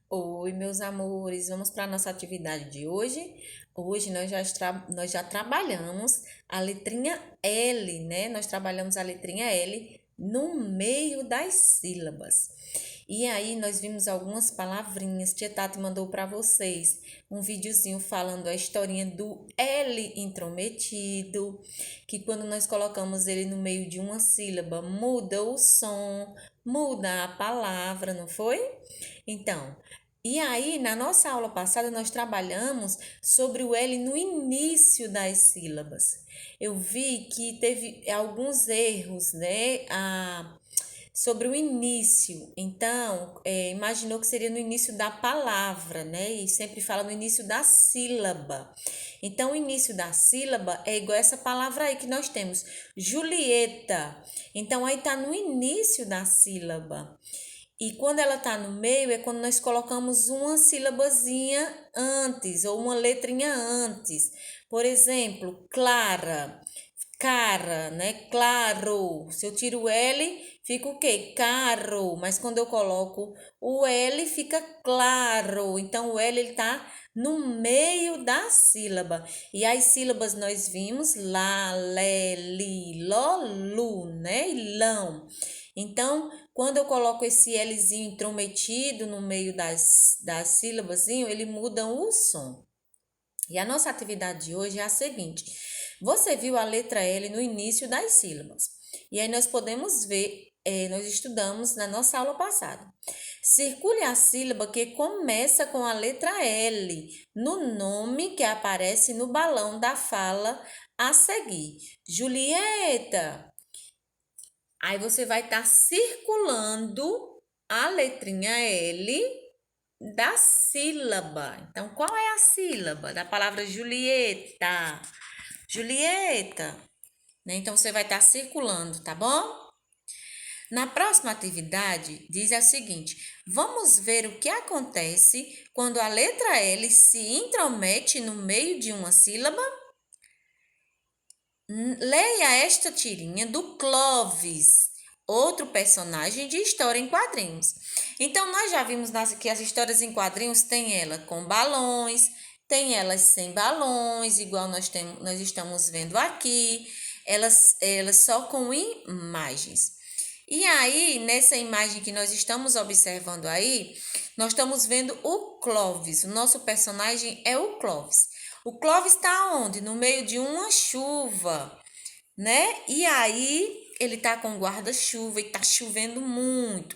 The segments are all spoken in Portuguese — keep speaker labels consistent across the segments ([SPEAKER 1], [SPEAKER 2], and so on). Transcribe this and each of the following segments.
[SPEAKER 1] Oi, meus amores, vamos para a nossa atividade de hoje. Hoje nós já trabalhamos a letrinha L, né? Nós trabalhamos a letrinha L no meio das sílabas. E aí nós vimos algumas palavrinhas. Tia Tati mandou para vocês um videozinho falando a historinha do L intrometido, que quando nós colocamos ele no meio de uma sílaba, muda o som, muda a palavra, não foi? Então, e aí, na nossa aula passada, nós trabalhamos sobre o L no início das sílabas. Eu vi que teve alguns erros, né? Sobre o início. Então, imaginou que seria no início da palavra, né? E sempre fala no início da sílaba. Então, o início da sílaba é igual essa palavra aí que nós temos, Julieta. Então, aí tá no início da sílaba. E quando ela está no meio, é quando nós colocamos uma sílabazinha antes, ou uma letrinha antes. Por exemplo, Clara, cara, né? Claro. Se eu tiro o L, fica o quê? Caro. Mas quando eu coloco o L, fica claro. Então, o L ele tá no meio da sílaba. E as sílabas nós vimos lá, lé, li, ló, lu, né? E lão. Então, quando eu coloco esse Lzinho intrometido no meio das sílabas, ele muda o som. E a nossa atividade de hoje é a seguinte: você viu a letra L no início das sílabas. E aí nós podemos ver, nós estudamos na nossa aula passada. Circule a sílaba que começa com a letra L no nome que aparece no balão da fala a seguir. Julieta. Aí você vai estar circulando a letrinha L da sílaba. Então, qual é a sílaba da palavra Julieta? Julieta, né? Então, você vai estar circulando, tá bom? Na próxima atividade, diz a seguinte: vamos ver o que acontece quando a letra L se intromete no meio de uma sílaba. Leia esta tirinha do Clovis, outro personagem de história em quadrinhos. Então, nós já vimos que as histórias em quadrinhos tem ela com balões, tem elas sem balões, igual nós estamos vendo aqui, elas só com imagens. E aí, nessa imagem que nós estamos observando aí, nós estamos vendo o Clovis. O nosso personagem é o Clovis. O Clovis está onde? No meio de uma chuva, né? E aí ele tá com guarda-chuva e tá chovendo muito.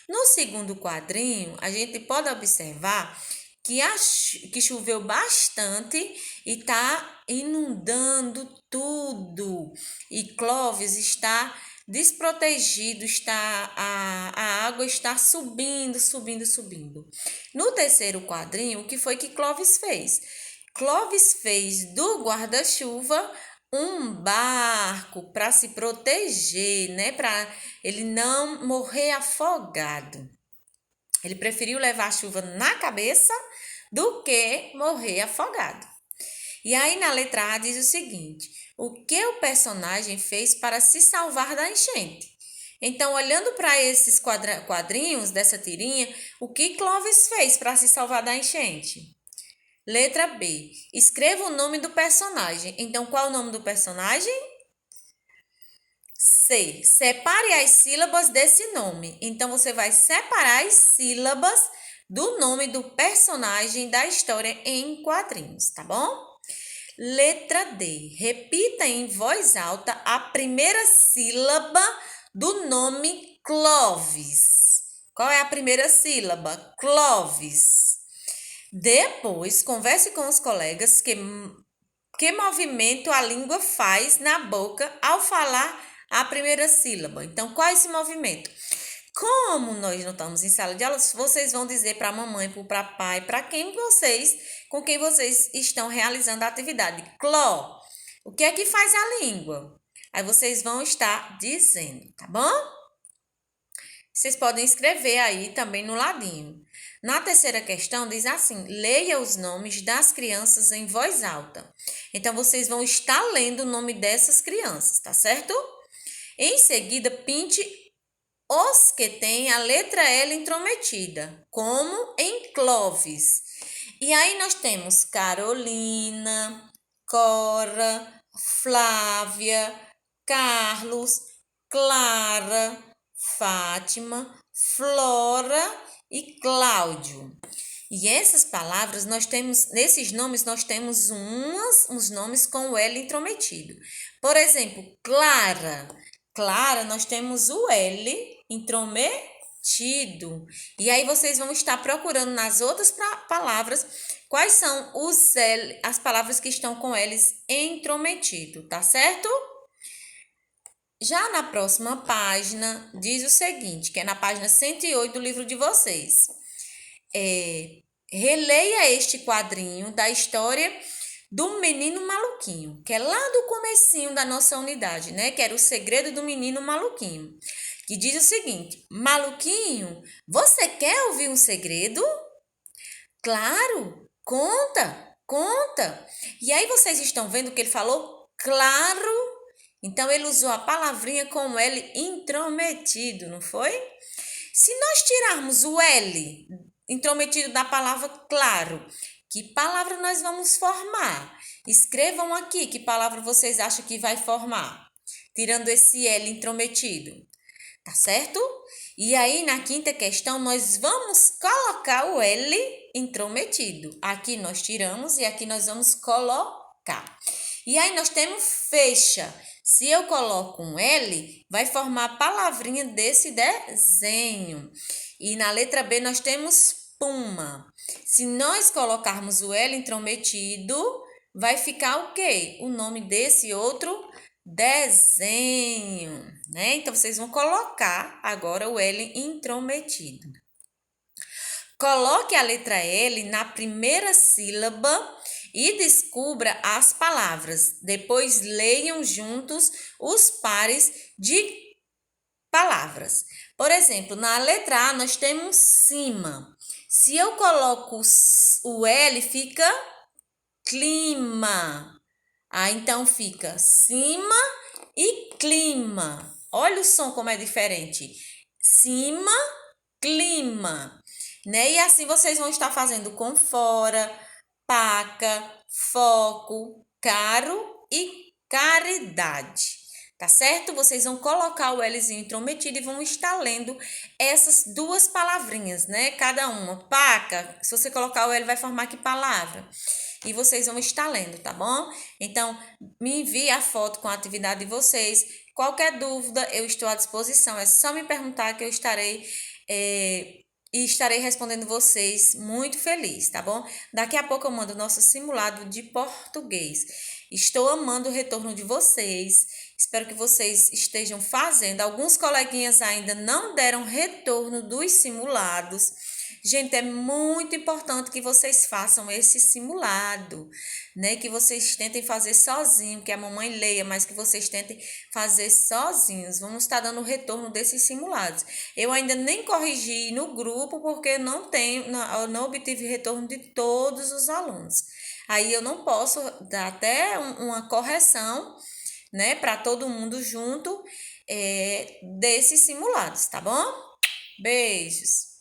[SPEAKER 1] No segundo quadrinho, a gente pode observar que choveu bastante e tá inundando tudo. E Clovis está desprotegido, a água está subindo, subindo, subindo. No terceiro quadrinho, o que foi que Clovis fez? Clovis fez do guarda-chuva um barco para se proteger, né? Para ele não morrer afogado. Ele preferiu levar a chuva na cabeça do que morrer afogado. E aí na letra A diz o seguinte: o que o personagem fez para se salvar da enchente? Então, olhando para esses quadrinhos dessa tirinha, o que Clovis fez para se salvar da enchente? Letra B. Escreva o nome do personagem. Então, qual é o nome do personagem? C. Separe as sílabas desse nome. Então, você vai separar as sílabas do nome do personagem da história em quadrinhos, tá bom? Letra D. Repita em voz alta a primeira sílaba do nome Clovis. Qual é a primeira sílaba? Clovis. Depois, converse com os colegas que movimento a língua faz na boca ao falar a primeira sílaba. Então, qual é esse movimento? Como nós não estamos em sala de aula, vocês vão dizer para a mamãe, para o pai, com quem vocês estão realizando a atividade. Cló, o que é que faz a língua? Aí vocês vão estar dizendo, tá bom? Vocês podem escrever aí também no ladinho. Na terceira questão, diz assim: leia os nomes das crianças em voz alta. Então, vocês vão estar lendo o nome dessas crianças, tá certo? Em seguida, pinte os que têm a letra L intrometida, como em Clóvis. E aí nós temos Carolina, Cora, Flávia, Carlos, Clara, Fátima, Flora e Cláudio. E essas palavras nós temos, nesses nomes nós temos uns nomes com o L intrometido. Por exemplo, Clara. Clara, nós temos o L intrometido. E aí vocês vão estar procurando nas outras palavras quais são as palavras que estão com L's intrometido, tá certo? Já na próxima página, diz o seguinte, que é na página 108 do livro de vocês. Releia este quadrinho da história do menino maluquinho, que é lá do comecinho da nossa unidade, né? Que era o segredo do menino maluquinho. Que diz o seguinte: Maluquinho, você quer ouvir um segredo? Claro, conta, conta. E aí vocês estão vendo que ele falou claro. Então ele usou a palavrinha com L intrometido, não foi? Se nós tirarmos o L intrometido da palavra claro, que palavra nós vamos formar? Escrevam aqui que palavra vocês acham que vai formar, tirando esse L intrometido, tá certo? E aí, na quinta questão, nós vamos colocar o L intrometido. Aqui nós tiramos e aqui nós vamos colocar. E aí, nós temos fecha. Se eu coloco um L, vai formar a palavrinha desse desenho. E na letra B, nós temos puma. Se nós colocarmos o L intrometido, vai ficar o quê? O nome desse outro desenho, né? Então, vocês vão colocar agora o L intrometido. Coloque a letra L na primeira sílaba e descubra as palavras. Depois, leiam juntos os pares de palavras. Por exemplo, na letra A, nós temos cima. Se eu coloco o L, fica clima. Então fica cima e clima. Olha o som como é diferente. Cima, clima. Né? E assim vocês vão estar fazendo com fora, paca, foco, caro e caridade. Tá certo? Vocês vão colocar o Lzinho intrometido e vão estar lendo essas duas palavrinhas, né? Cada uma. Paca, se você colocar o L, vai formar que palavra? E vocês vão estar lendo, tá bom? Então, me envie a foto com a atividade de vocês. Qualquer dúvida, eu estou à disposição. É só me perguntar que eu estarei respondendo vocês muito feliz, tá bom? Daqui a pouco eu mando o nosso simulado de português. Estou amando o retorno de vocês. Espero que vocês estejam fazendo. Alguns coleguinhas ainda não deram retorno dos simulados. Gente, é muito importante que vocês façam esse simulado, né? Que vocês tentem fazer sozinho, que a mamãe leia, mas que vocês tentem fazer sozinhos. Vamos estar dando retorno desses simulados. Eu ainda nem corrigi no grupo, porque eu não obtive retorno de todos os alunos. Aí eu não posso dar até uma correção, né? Para todo mundo junto desses simulados, tá bom? Beijos!